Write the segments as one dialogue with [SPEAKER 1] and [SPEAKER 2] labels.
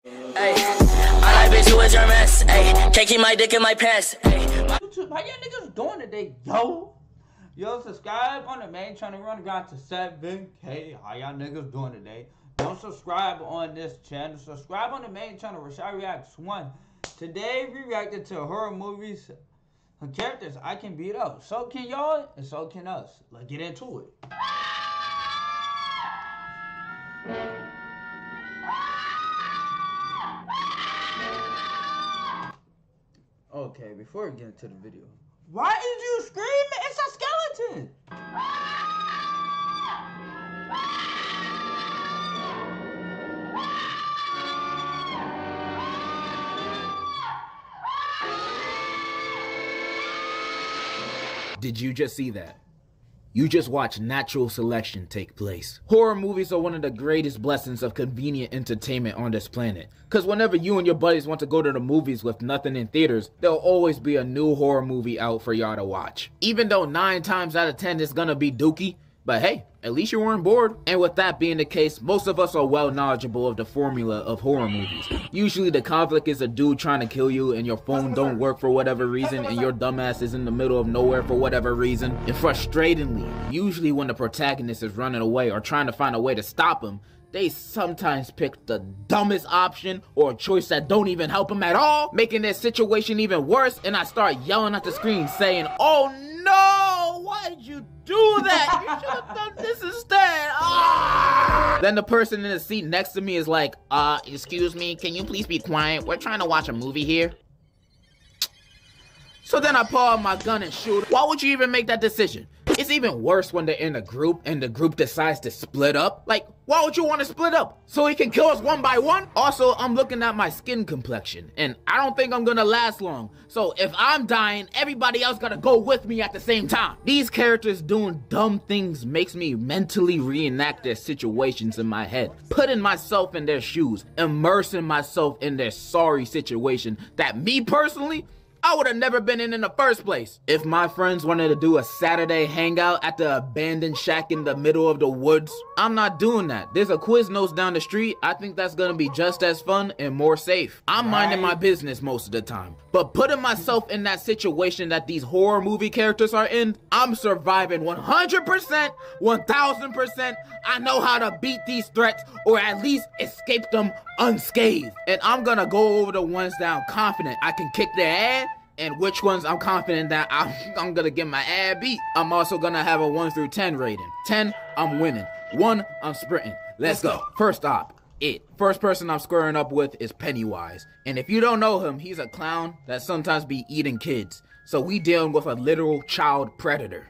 [SPEAKER 1] Hey, I like bitch who is your mess. Hey, can't keep my dick in my pants. Hey,
[SPEAKER 2] YouTube, how y'all niggas doing today, yo? Yo, subscribe on the main channel. We're on the ground to 7K. How y'all niggas doing today? Don't subscribe on this channel. Subscribe on the main channel, RashadReacts1. Today, we reacted to horror movies and characters I can beat up. So can y'all, and so can us. Let's get into it. Okay, before we get into the video, why is you screaming? It's a skeleton!
[SPEAKER 3] Did you just see that? You just watched natural selection take place. Horror movies are one of the greatest blessings of convenient entertainment on this planet. Cause whenever you and your buddies want to go to the movies with nothing in theaters, there'll always be a new horror movie out for y'all to watch. Even though 9 times out of 10 it's gonna be dookie, but hey, at least you weren't bored. And with that being the case, most of us are well knowledgeable of the formula of horror movies. Usually the conflict is a dude trying to kill you and your phone don't work for whatever reason and your dumbass is in the middle of nowhere for whatever reason. And frustratingly, usually when the protagonist is running away or trying to find a way to stop him, they sometimes pick the dumbest option or a choice that don't even help them at all, making their situation even worse, and I start yelling at the screen saying, "Oh no, why did you do that? You should have done this instead." Ah! Then the person in the seat next to me is like, excuse me, can you please be quiet? We're trying to watch a movie here. So then I pull out my gun and shoot. Why would you even make that decision? It's even worse when they're in a group and the group decides to split up. Like, why would you want to split up? So he can kill us one by one? Also, I'm looking at my skin complexion and I don't think I'm gonna last long. So if I'm dying, everybody else gotta go with me at the same time. These characters doing dumb things makes me mentally reenact their situations in my head, putting myself in their shoes, immersing myself in their sorry situation that me personally, I would have never been in the first place. If my friends wanted to do a Saturday hangout at the abandoned shack in the middle of the woods, I'm not doing that. There's a Quiznos down the street. I think that's gonna be just as fun and more safe. I'm minding my business most of the time. But putting myself in that situation that these horror movie characters are in, I'm surviving 100%, 1000%. I know how to beat these threats or at least escape them unscathed. And I'm gonna go over the ones that I'm confident I can kick their ass, and which ones I'm confident that I'm gonna get my ass beat. I'm also gonna have a 1 through 10 rating. 10, I'm winning. 1, I'm sprinting. Let's go. First op, it. First person I'm squaring up with is Pennywise. And if you don't know him, he's a clown that sometimes be eating kids. So we dealing with a literal child predator.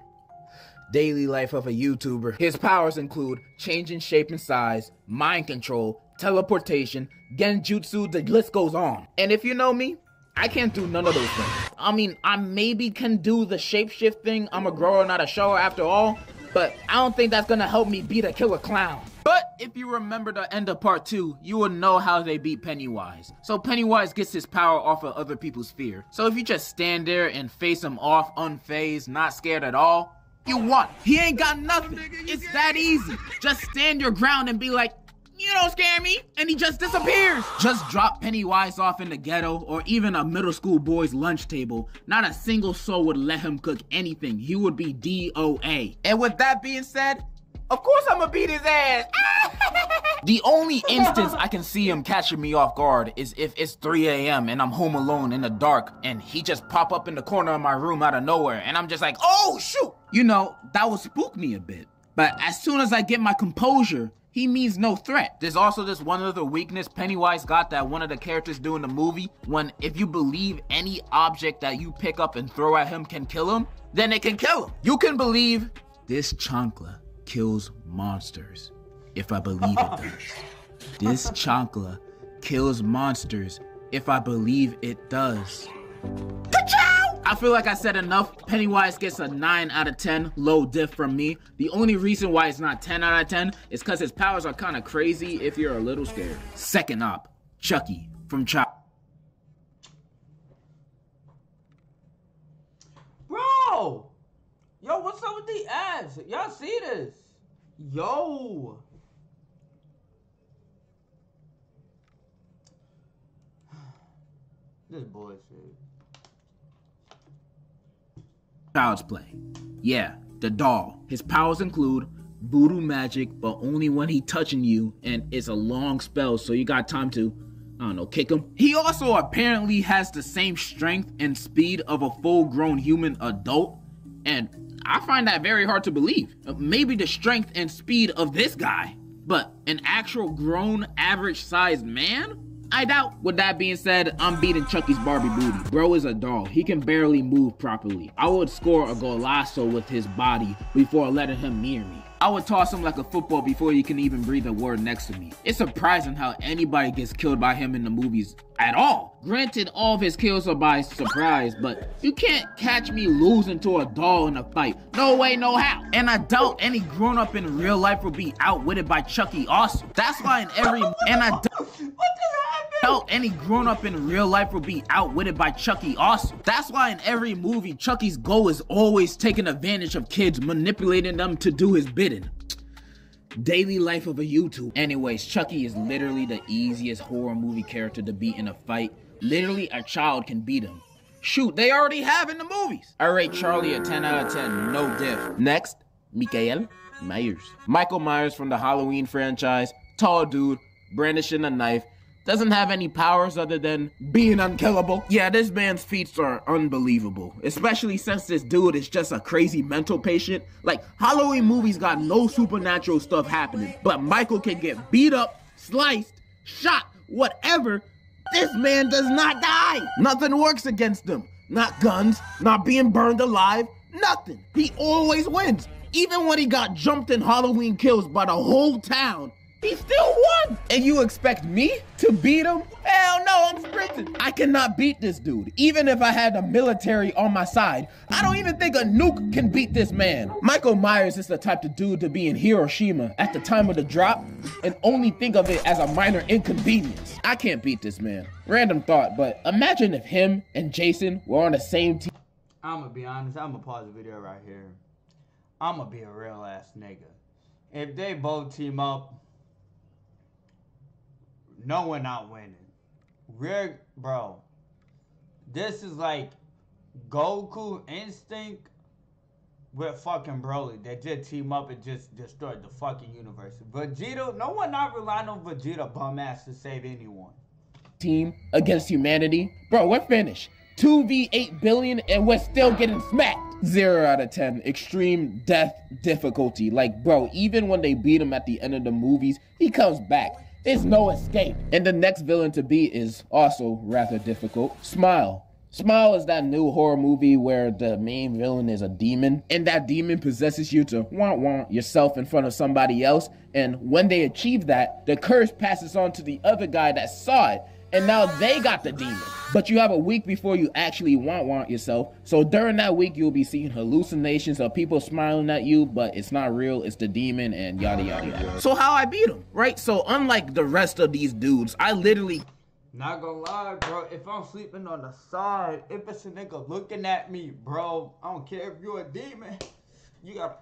[SPEAKER 3] Daily life of a YouTuber. His powers include changing shape and size, mind control, teleportation, genjutsu, the list goes on. And if you know me, I can't do none of those things. I mean, I maybe can do the shapeshift thing. I'm a grower, not a shower after all. But I don't think that's gonna help me beat a killer clown. But if you remember the end of part 2, you will know how they beat Pennywise. So Pennywise gets his power off of other people's fear. So if you just stand there and face him off unfazed, not scared at all, you won. He ain't got nothing. It's that easy. Just stand your ground and be like, "You don't scare me," and he just disappears. Just drop Pennywise off in the ghetto or even a middle school boy's lunch table. Not a single soul would let him cook anything. He would be DOA. And with that being said, of course I'm gonna beat his ass. The only instance I can see him catching me off guard is if it's 3 a.m. and I'm home alone in the dark and he just pop up in the corner of my room out of nowhere and I'm just like, oh shoot. You know, that would spook me a bit. But as soon as I get my composure, he means no threat. There's also this one other weakness Pennywise got that one of the characters do in the movie. When if you believe any object that you pick up and throw at him can kill him, then it can kill him. You can believe this chancla kills monsters. If I believe it does. This chancla kills monsters. If I believe it does. Ka-chow! I feel like I said enough. Pennywise gets a 9 out of 10, low diff from me. The only reason why it's not 10 out of 10 is because his powers are kind of crazy if you're a little scared. Second op, Chucky from Chop.
[SPEAKER 2] Bro! Yo, what's up with the ads? Y'all see this? Yo! This bullshit.
[SPEAKER 3] Child's Play. Yeah, the doll. His powers include voodoo magic, but only when he touching you, and it's a long spell, so you got time to, I don't know, kick him. He also apparently has the same strength and speed of a full-grown human adult, and I find that very hard to believe. Maybe the strength and speed of this guy, but an actual grown, average-sized man? I doubt. With that being said, I'm beating Chucky's Barbie booty. Bro is a doll. He can barely move properly. I would score a golazo with his body before letting him near me. I would toss him like a football before he can even breathe a word next to me. It's surprising how anybody gets killed by him in the movies at all. Granted, all of his kills are by surprise, but you can't catch me losing to a doll in a fight. No way, no how. And I doubt any grown-up in real life will be outwitted by Chucky also. That's why in every, and I doubt any grown-up in real life will be outwitted by Chucky also. That's why in every movie, Chucky's goal is always taking advantage of kids, manipulating them to do his bidding. Daily life of a YouTuber. Anyways, Chucky is literally the easiest horror movie character to beat in a fight. Literally, a child can beat him. Shoot, they already have in the movies. I rate Charlie a 10 out of 10, no diff. Next, Michael Myers. Michael Myers from the Halloween franchise. Tall dude, brandishing a knife. Doesn't have any powers other than being unkillable. Yeah, this man's feats are unbelievable, especially since this dude is just a crazy mental patient. Like, Halloween movies got no supernatural stuff happening, but Michael can get beat up, sliced, shot, whatever. This man does not die. Nothing works against him. Not guns, not being burned alive, nothing. He always wins. Even when he got jumped in Halloween Kills by the whole town, he still won! And you expect me to beat him? Hell no, I'm sprinting. I cannot beat this dude. Even if I had the military on my side, I don't even think a nuke can beat this man. Michael Myers is the type of dude to be in Hiroshima at the time of the drop and only think of it as a minor inconvenience. I can't beat this man. Random thought, but imagine if him and Jason were on the same team.
[SPEAKER 2] I'm gonna be honest, I'm gonna pause the video right here. I'm gonna be a real ass nigga. If they both team up, no one not winning. Bro, this is like Goku Instinct with fucking Broly. They just team up and just destroyed the fucking universe. Vegeta, no one not relying on Vegeta bum ass to save anyone.
[SPEAKER 3] Team against humanity. Bro, we're finished. 2v8 billion and we're still getting smacked. 0 out of 10. Extreme death difficulty. Like, bro, even when they beat him at the end of the movies, he comes back. There's no escape. And the next villain to beat is also rather difficult. Smile. Smile is that new horror movie where the main villain is a demon, and that demon possesses you to want yourself in front of somebody else, and when they achieve that, the curse passes on to the other guy that saw it, and now they got the demon. But you have a week before you actually want yourself, so during that week you'll be seeing hallucinations of people smiling at you, but it's not real, it's the demon, and yada yada yada. So how I beat him, right? So unlike the rest of these dudes, I literally...
[SPEAKER 2] Not gonna lie, bro, if I'm sleeping on the side, if it's a nigga looking at me, bro, I don't care if you're a demon, you gotta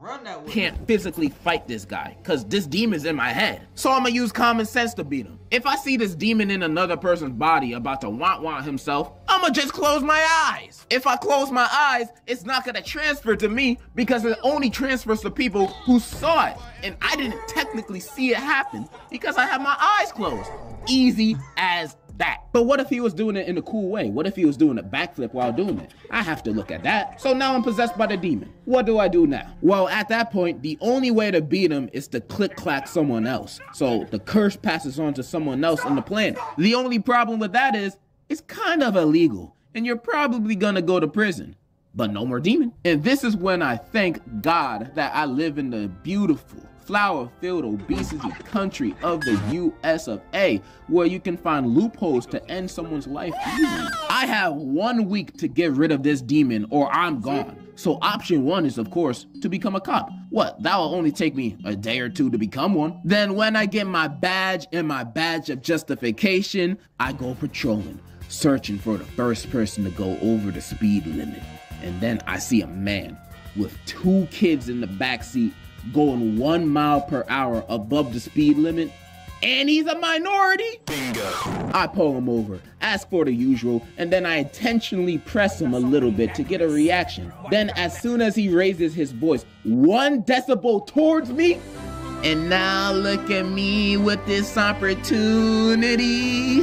[SPEAKER 2] run that way.
[SPEAKER 3] Can't physically fight this guy, cause this demon's in my head. So I'm gonna use common sense to beat him. If I see this demon in another person's body about to want himself, I'ma just close my eyes. If I close my eyes, it's not gonna transfer to me because it only transfers to people who saw it. And I didn't technically see it happen because I have my eyes closed. Easy as that. But what if he was doing it in a cool way? What if he was doing a backflip while doing it? I have to look at that. So now I'm possessed by the demon. What do I do now? Well, at that point, the only way to beat him is to click-clack someone else. So the curse passes on to someone else on the planet. The only problem with that is, it's kind of illegal, and you're probably gonna go to prison. But no more demon. And this is when I thank God that I live in the beautiful, flower-filled obesity country of the US of A, where you can find loopholes to end someone's life easily. I have 1 week to get rid of this demon or I'm gone. So option 1 is, of course, to become a cop. What, that will only take me a day or 2 to become one. Then when I get my badge and my badge of justification, I go patrolling, searching for the first person to go over the speed limit. And then I see a man with 2 kids in the backseat going 1 mile per hour above the speed limit, and he's a minority? Bingo. I pull him over, ask for the usual, and then I intentionally press him a little bit to get a reaction. Then as soon as he raises his voice 1 decibel towards me, and now look at me with this opportunity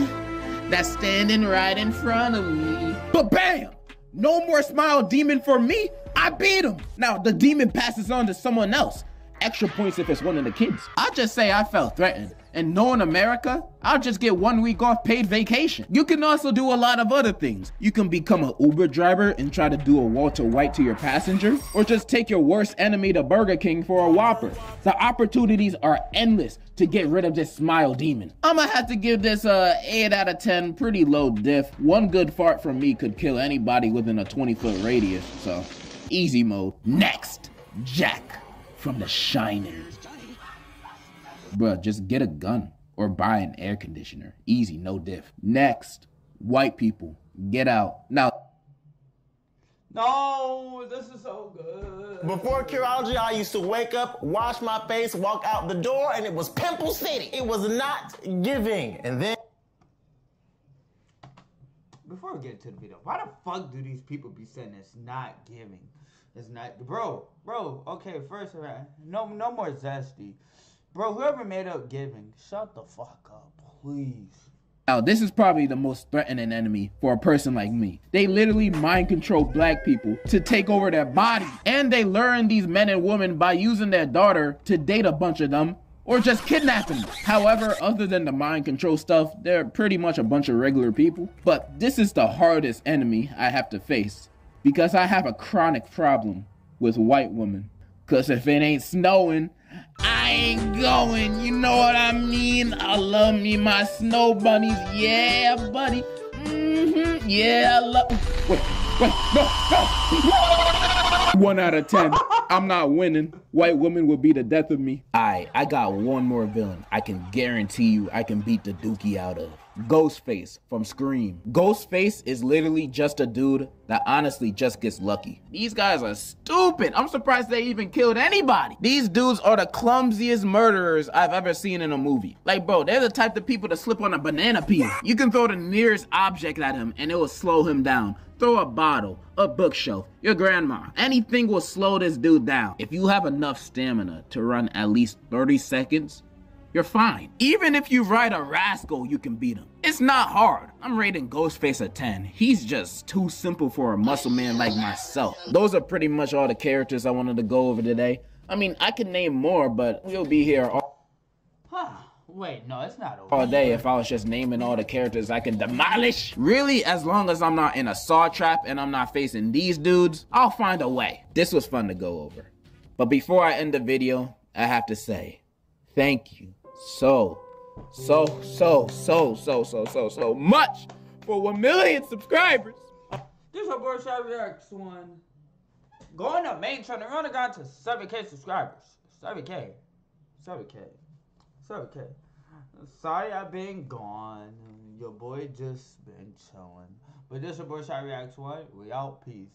[SPEAKER 3] that's standing right in front of me. But bam! No more smile demon for me. I beat him. Now the demon passes on to someone else. Extra points if it's one of the kids. I'll just say I felt threatened. And knowing America, I'll just get 1 week off paid vacation. You can also do a lot of other things. You can become an Uber driver and try to do a Walter White to your passenger, or just take your worst enemy to Burger King for a Whopper. The opportunities are endless to get rid of this smile demon. I'ma have to give this a 8 out of 10, pretty low diff. 1 good fart from me could kill anybody within a 20-foot radius, so easy mode. Next, Jack from The Shining. Bruh, just get a gun or buy an air conditioner. Easy, no diff. Next, white people, get out. Now,
[SPEAKER 2] no, this is so good.
[SPEAKER 4] Before Curology, I used to wake up, wash my face, walk out the door, and it was Pimple City. It was not giving. And then...
[SPEAKER 2] Before we get to the video, why the fuck do these people be saying it's not giving? It's not, bro, okay, first, no more zesty. Bro, whoever made up giving, shut the fuck up, please.
[SPEAKER 3] Now, this is probably the most threatening enemy for a person like me. They literally mind control black people to take over their body. And they learn these men and women by using their daughter to date a bunch of them or just kidnapping them. However, other than the mind control stuff, they're pretty much a bunch of regular people. But this is the hardest enemy I have to face because I have a chronic problem with white women. Cause if it ain't snowing, I ain't going, you know what I mean? I love me my snow bunnies, yeah, buddy. Yeah, I love. Wait, no. 1 out of 10. I'm not winning. White women will be the death of me. I got one more villain I can guarantee you I can beat the dookie out of. Ghostface from Scream. Ghostface is literally just a dude that honestly just gets lucky. These guys are stupid. I'm surprised they even killed anybody. These dudes are the clumsiest murderers I've ever seen in a movie. Like, bro, they're the type of people to slip on a banana peel. You can throw the nearest object at him and it will slow him down. Throw a bottle, a bookshelf, your grandma. Anything will slow this dude down. If you have enough stamina to run at least 30 seconds, you're fine. Even if you ride a rascal, you can beat him. It's not hard. I'm rating Ghostface a 10. He's just too simple for a muscle man like myself. Those are pretty much all the characters I wanted to go over today. I mean, I could name more, but we'll be here
[SPEAKER 2] Wait, no, it's not over.
[SPEAKER 3] all day if I was just naming all the characters I can demolish. Really, as long as I'm not in a saw trap and I'm not facing these dudes, I'll find a way. This was fun to go over. But before I end the video, I have to say, thank you so much for 1 million subscribers.
[SPEAKER 2] This is your boy RashadReacts1. Going up main channel, we're on the ground to 7K subscribers. 7K. Sorry I've been gone. Your boy just been chilling. But this is your boy RashadReacts1. We out. Peace.